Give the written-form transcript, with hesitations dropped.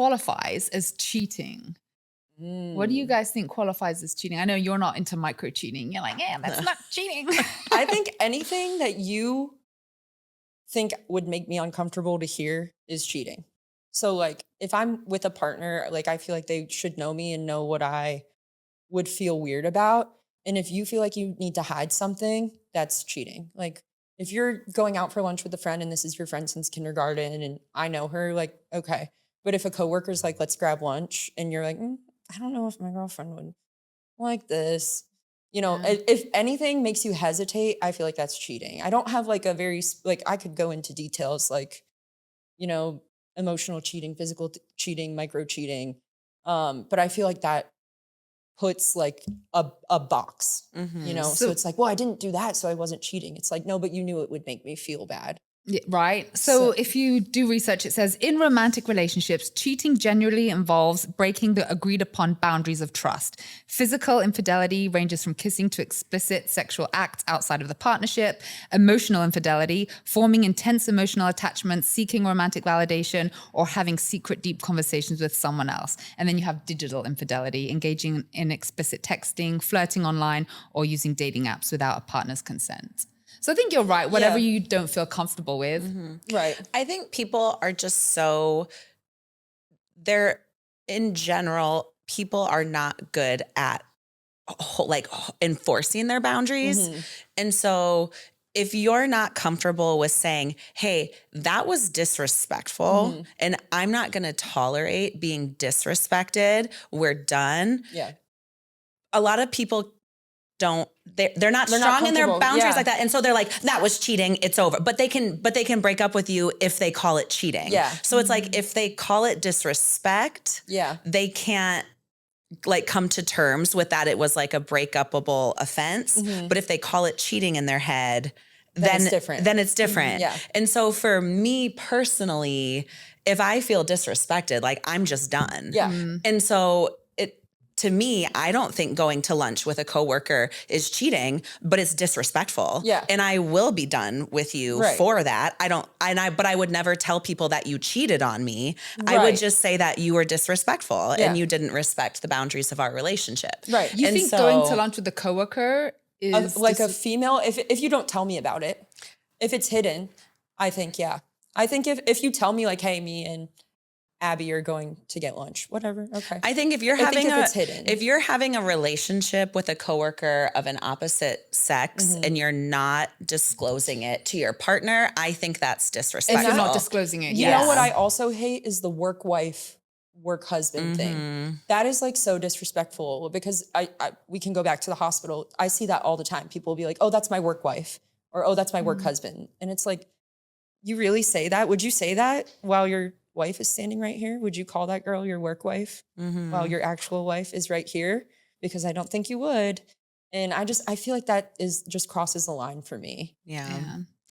qualifies as cheating? What do you guys think qualifies as cheating? I know you're not into micro cheating. You're like, yeah, that's not cheating. I think anything that you think would make me uncomfortable to hear is cheating. So like if I'm with a partner, like I feel like they should know me and know what I would feel weird about. And if you feel like you need to hide something, that's cheating. Like if you're going out for lunch with a friend and this is your friend since kindergarten and I know her, like, okay. But if a coworker's like, let's grab lunch and you're like, I don't know if my girlfriend would like this. You know, Yeah. if anything makes you hesitate, I feel like that's cheating. I don't have like a very, like, I could go into details like, you know, emotional cheating, physical cheating, micro cheating. But I feel like that puts like a box, you know? So it's like, well, I didn't do that, so I wasn't cheating. It's like, no, but you knew it would make me feel bad. Yeah, right. So if you do research, it says in romantic relationships, cheating generally involves breaking the agreed upon boundaries of trust. Physical infidelity ranges from kissing to explicit sexual acts outside of the partnership. Emotional infidelity, forming intense emotional attachments, seeking romantic validation, or having secret deep conversations with someone else. And then you have digital infidelity, engaging in explicit texting, flirting online, or using dating apps without a partner's consent. So I think you're right. Whatever you don't feel comfortable with. Right. I think people are just in general, people are not good at like enforcing their boundaries. And so if you're not comfortable with saying, hey, that was disrespectful and I'm not going to tolerate being disrespected, we're done. Yeah. A lot of people they're not strong in their boundaries like that. And so they're like, that was cheating. It's over. But they can break up with you if they call it cheating. Yeah. So it's like, if they call it disrespect, they can't like come to terms with that. It was like a breakupable offense. But if they call it cheating in their head, then it's different. Yeah. And so for me personally, if I feel disrespected, like I'm just done. Yeah. And so to me, I don't think going to lunch with a coworker is cheating, but it's disrespectful. Yeah. And I will be done with you for that. But I would never tell people that you cheated on me. I would just say that you were disrespectful and you didn't respect the boundaries of our relationship. Right. You think going to lunch with a coworker is like a female, if you don't tell me about it, if it's hidden, I think, I think if you tell me like, hey, me and Abby are going to get lunch, whatever. Okay. I think if you're having a relationship with a coworker of an opposite sex and you're not disclosing it to your partner, I think that's disrespectful. If you're not disclosing it. You know what I also hate is the work wife, work husband thing. That is like so disrespectful because we can go back to the hospital. I see that all the time. People will be like, oh, that's my work wife or, oh, that's my work husband. And it's like, you really say that? Would you say that while your wife is standing right here? Would you call that girl your work wife while your actual wife is right here? Because I don't think you would. And I feel like that just crosses the line for me. Yeah.